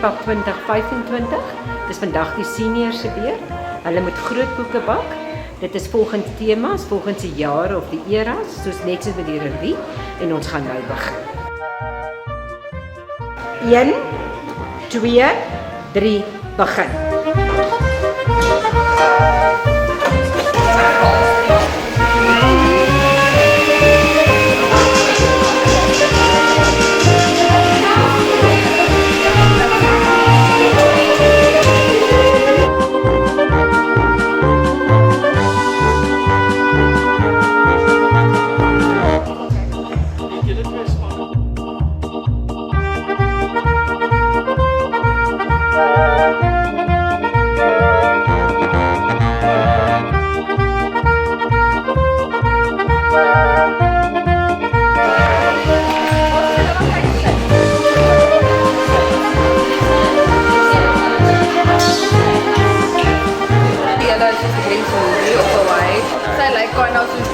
Kookpap 2025. Dis vandag die seniors se beurt. Hulle moet groot koeke bak. Dit is volgens temas, volgens die jare of die eras, soos net soos met die revue en ons gaan nou begin. 1 2 3 begin.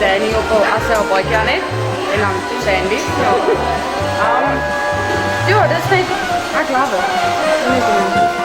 Danny op as sy op baie kan het en dan Sandy. Ja, dis net ek love it.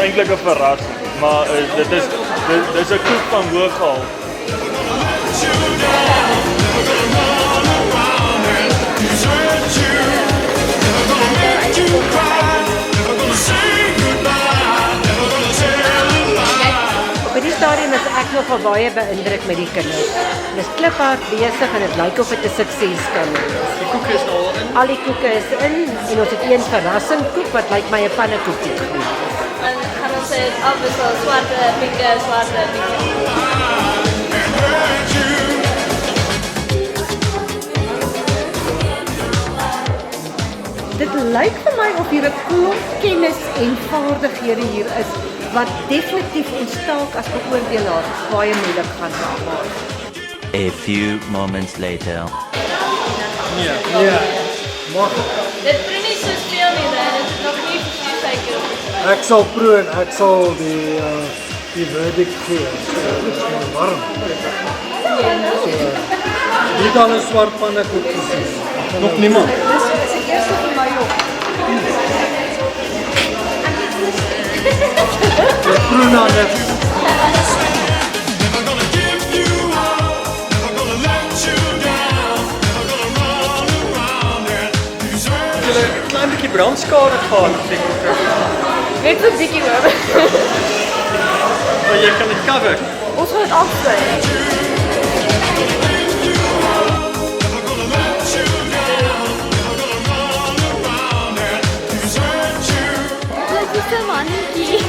Eintlik 'n verrassing, maar dit is 'n koek van hoë gehalte. Op die stadium is ek nogal baie beïndruk met die kinders. Dis kliphard besig en dit lyk of dit 'n sukses kan wees. Die koek is al in. Al die koeke is in en ons het een verrassingkoek wat lyk my 'n pannekoek is. En gaan ons dit afwissel, swarte pieke, swarte pieke. Dit lyk vir my of hier 'n klomp kennis en vaardighede hier is wat definitief ons taak as beoordelaars baie moeilik gaan maak. A few moments later. Ja. Mag Dit proe nie so veel nie, dit is nog nie suiker. ek sal proe en ek sal die verdict gee. Dit is nou warm. So, dit al 'n swart pannekoek gesien. Nog niemand. Dis die eerste vir my op. Ek proe nou net. Een klein bietjie brandskade gehad, seker. Net so bietjie hoor. Maar jy kan dit cover. Ons gaan dit afsluit. Dit is 'n mannetjie.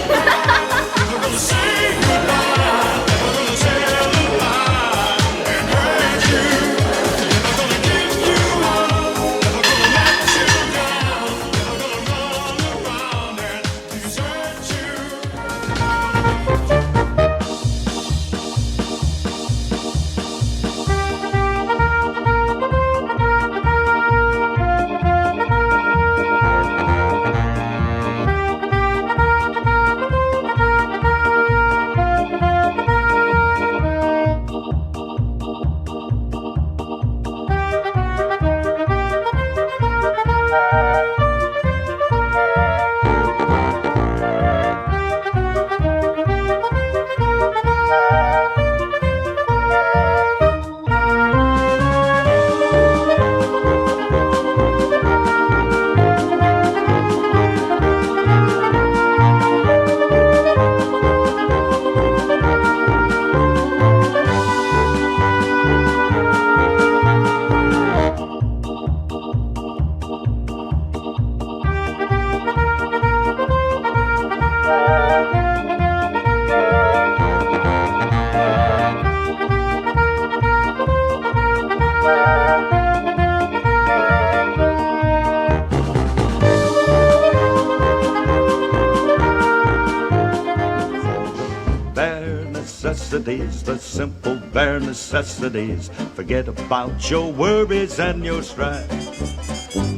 necessities, the simple bare necessities. Forget about your worries and your strife.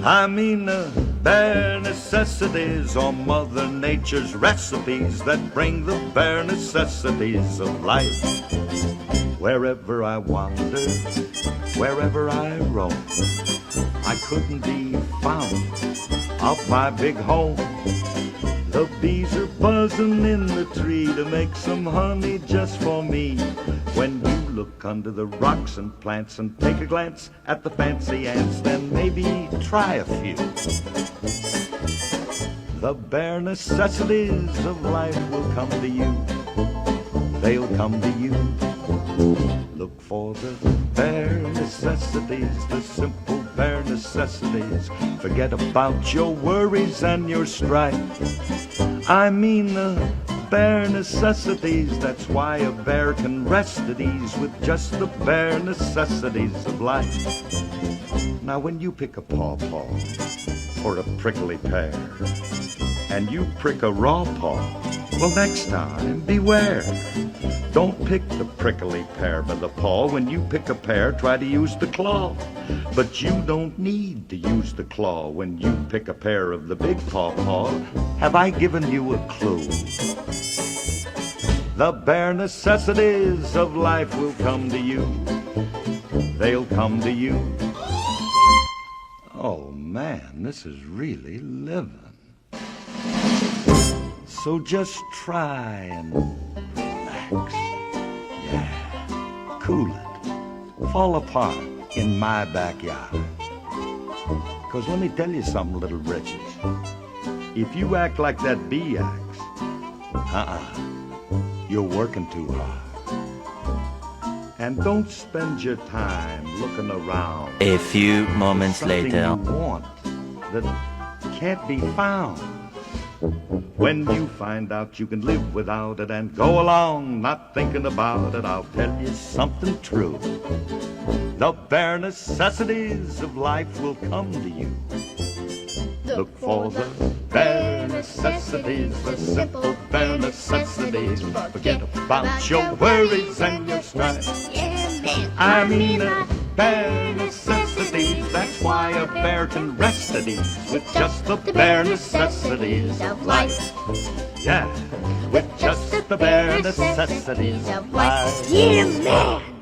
I mean the bare necessities, or Mother Nature's recipes that bring the bare necessities of life. Wherever I wander, wherever I roam, I couldn't be found off my big home. The bees are buzzing in the tree to make some honey just for me. When you look under the rocks and plants and take a glance at the fancy ants, then maybe try a few. The bare necessities of life will come to you. They'll come to you. Look for the bare necessities, the simple bare necessities. Forget about your worries and your strife. I mean the bare necessities. That's why a bear can rest at ease with just the bare necessities of life. Now when you pick a pawpaw or a prickly pear, and you prick a raw paw, well, next time beware. Don't pick the prickly pear by the paw. When you pick a pear, try to use the claw. But you don't need to use the claw when you pick a pear of the big pawpaw. Have I given you a clue? The bare necessities of life will come to you. They'll come to you. Oh man, this is really living. So just try and relax. Yeah, cool it. Fall apart in my backyard. 'Cause let me tell you something, little britches. If you act like that bee acts, you're working too hard. And don't spend your time looking around. A few moments something later. you want that can't be found. When you find out you can live without it and go along not thinking about it, I'll tell you something true. The bare necessities of life will come to you. Look for the bare necessities, the simple bare necessities. Forget about your worries and your strife. I mean the bare necessities. That's why a bear can rest at ease with just the bare necessities of life. Yeah, with just the bare necessities of life. Yeah, man.